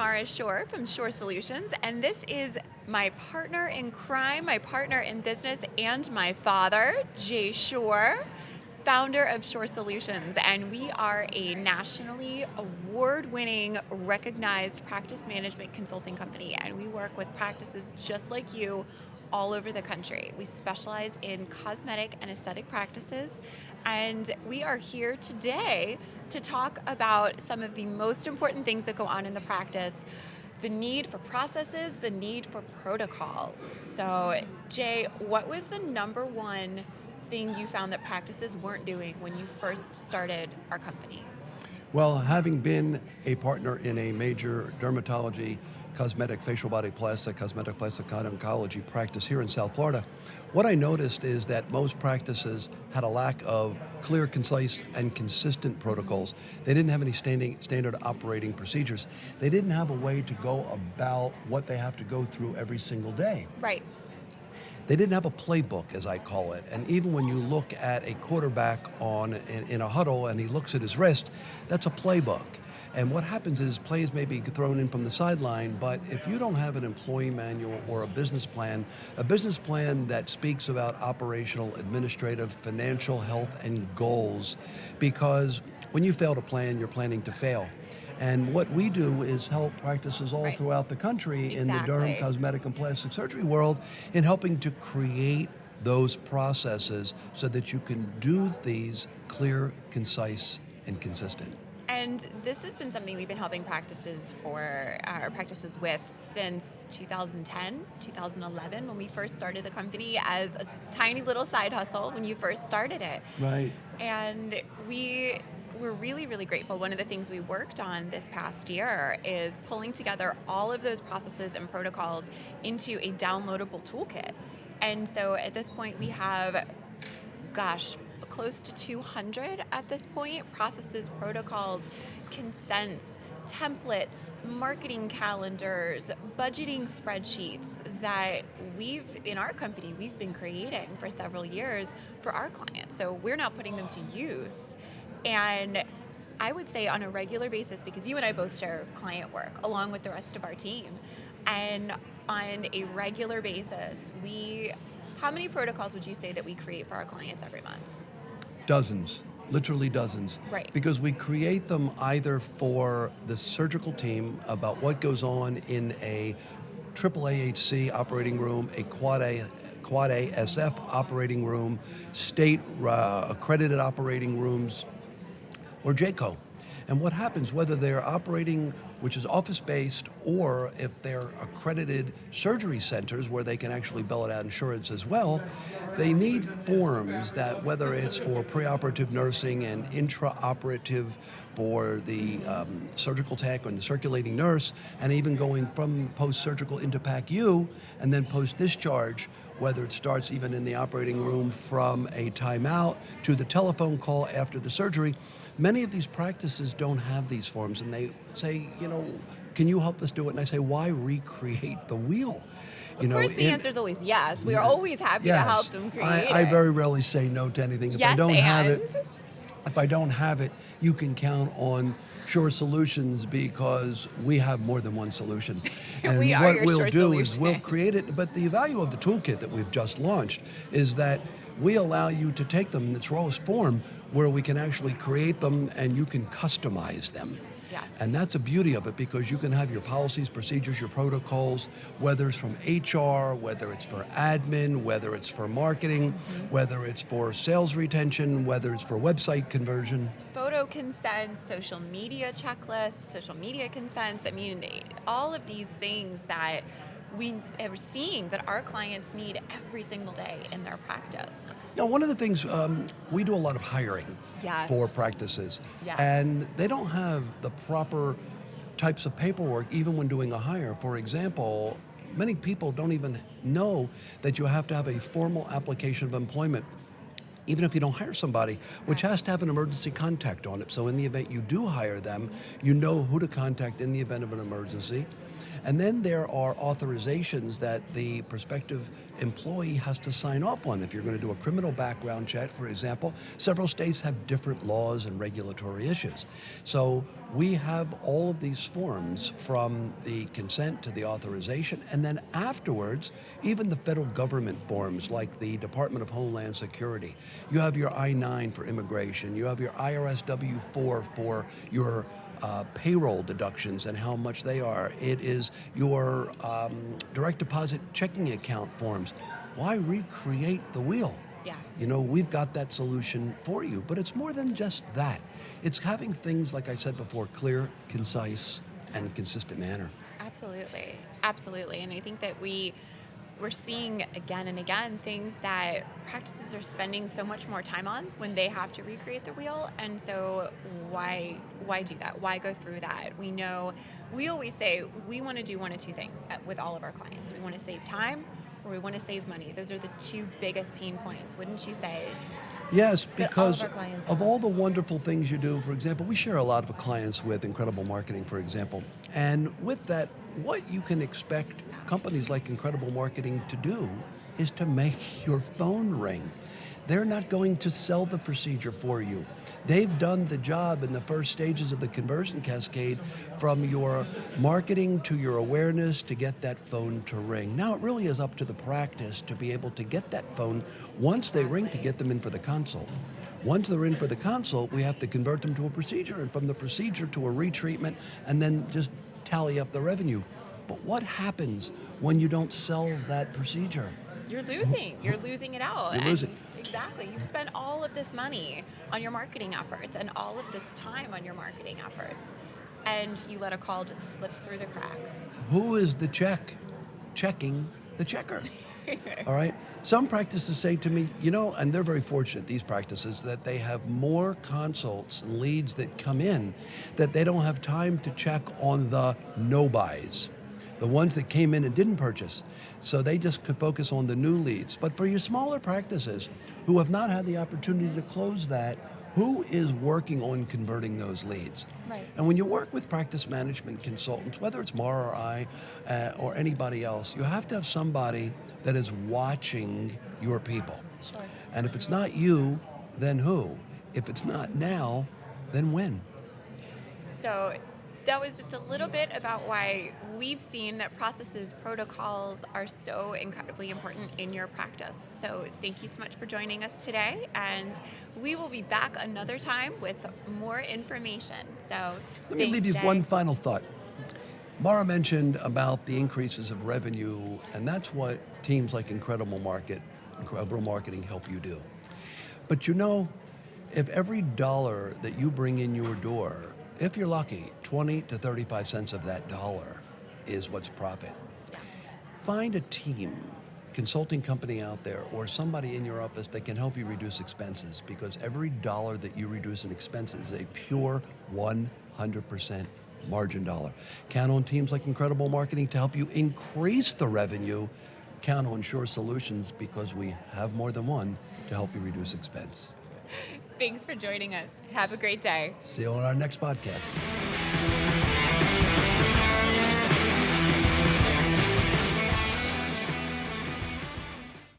Mara Shorr from Shorr Solutions, and this is my partner in crime, my partner in business, and my father, Jay Shorr, founder of Shorr Solutions. And we are a nationally award-winning, recognized practice management consulting company, and we work with practices just like you all over the country. We specialize in cosmetic and aesthetic practices, and we are here today to talk about some of the most important things that go on in the practice, the need for processes, the need for protocols. So, Jay, what was the number one thing you found that practices weren't doing when you first started our company? Well, having been a partner in a major dermatology, cosmetic, facial body plastic, cosmetic plastic oncology practice here in South Florida, what I noticed is that most practices had a lack of clear, concise, and consistent protocols. They didn't have any standard operating procedures. They didn't have a way to go about what they have to go through every single day. Right. They didn't have a playbook, as I call it. And even when you look at a quarterback in a huddle and he looks at his wrist, that's a playbook. And what happens is plays may be thrown in from the sideline, but if you don't have an employee manual or a business plan that speaks about operational, administrative, financial, health, and goals, because when you fail to plan, you're planning to fail. And what we do is help practices all throughout the country in the derm, cosmetic, and plastic surgery world in helping to create those processes so that you can do these clear, concise, and consistent. And this has been something we've been helping practices with since 2010, 2011, when we first started the company as a tiny little side hustle when you first started it. Right. And we're really, really grateful. One of the things we worked on this past year is pulling together all of those processes and protocols into a downloadable toolkit. And so at this point we have, close to 200 at this point, processes, protocols, consents, templates, marketing calendars, budgeting spreadsheets that in our company, we've been creating for several years for our clients. So we're now putting them to use. And I would say on a regular basis, because you and I both share client work along with the rest of our team, and on a regular basis, how many protocols would you say that we create for our clients every month? Dozens, literally dozens. Right. Because we create them either for the surgical team about what goes on in a AAA-HC operating room, a Quad A SF operating room, state accredited operating rooms, or JCO. And what happens, whether they're operating, which is office-based, or if they're accredited surgery centers where they can actually bill it out insurance as well, they need forms that, whether it's for preoperative nursing and intraoperative for the surgical tech or the circulating nurse, and even going from post-surgical into PACU, and then post-discharge, whether it starts even in the operating room from a timeout to the telephone call after the surgery. Many of these practices don't have these forms, and they say, can you help us do it? And I say, why recreate the wheel? Of course, the answer is always yes. We are always happy to help them create it. I very rarely say no to anything. If I don't have it, you can count on Shorr Solutions, because we have more than one solution. And we are what your we'll Shorr do solution. is we'll create it. But the value of the toolkit that we've just launched is that we allow you to take them in its rawest form, where we can actually create them and you can customize them. Yes. And that's the beauty of it, because you can have your policies, procedures, your protocols, whether it's from HR, whether it's for admin, whether it's for marketing, whether it's for sales retention, whether it's for website conversion. Photo consents, social media checklists, social media consents. I mean, all of these things that we are seeing that our clients need every single day in their practice. One of the things, we do a lot of hiring for practices, and they don't have the proper types of paperwork even when doing a hire. For example, many people don't even know that you have to have a formal application of employment, even if you don't hire somebody, which has to have an emergency contact on it. So in the event you do hire them, you know who to contact in the event of an emergency. And then there are authorizations that the prospective employee has to sign off on. If you're going to do a criminal background check, for example, several states have different laws and regulatory issues. So We have all of these forms from the consent to the authorization, and then afterwards, even the federal government forms like the Department of Homeland Security. You have your I-9 for immigration, you have your IRS W-4 for your payroll deductions and how much they are. It is your direct deposit checking account forms. Why recreate the wheel? Yes. You know, we've got that solution for you, but it's more than just that. It's having things, like I said before, clear, concise, and consistent manner. Absolutely. Absolutely. And I think that we're seeing again and again things that practices are spending so much more time on when they have to recreate the wheel. And so why do that? Why go through that? We always say we want to do one of two things with all of our clients. We want to save time or we want to save money. Those are the two biggest pain points, wouldn't you say? Yes, That all of because our clients of have. all the wonderful things you do. For example, we share a lot of clients with Incredible Marketing, for example. And with that, what you can expect companies like Incredible Marketing to do is to make your phone ring. They're not going to sell the procedure for you. They've done the job in the first stages of the conversion cascade, from your marketing to your awareness to get that phone to ring. Now it really is up to the practice to be able to get that phone once they ring, to get them in for the consult. Once they're in for the consult, we have to convert them to a procedure, and from the procedure to a retreatment, and then just tally up the revenue. But what happens when you don't sell that procedure? You're losing. You're losing it out. You lose it. Exactly. You've spent all of this money on your marketing efforts and all of this time on your marketing efforts. And you let a call just slip through the cracks. Who is the checking the checker? All right. Some practices say to me, you know, and they're very fortunate, these practices, that they have more consults and leads that come in that they don't have time to check on the no buys, the ones that came in and didn't purchase. So they just could focus on the new leads. But for your smaller practices who have not had the opportunity to close that, who is working on converting those leads? Right. And when you work with practice management consultants, whether it's Mara or I or anybody else, you have to have somebody that is watching your people. Sure. And if it's not you, then who? If it's not now, then when? So that was just a little bit about why we've seen that processes, protocols are so incredibly important in your practice. So thank you so much for joining us today, and we will be back another time with more information. So Let me leave you with one final thought. Mara mentioned about the increases of revenue, and that's what teams like Incredible Marketing help you do. But you know, if every dollar that you bring in your door, if you're lucky, 20 to 35 cents of that dollar is what's profit. Find a team, consulting company out there, or somebody in your office that can help you reduce expenses, because every dollar that you reduce in expenses is a pure 100% margin dollar. Count on teams like Incredible Marketing to help you increase the revenue. Count on Shorr Solutions, because we have more than one to help you reduce expense. Thanks for joining us. Have a great day. See you on our next podcast.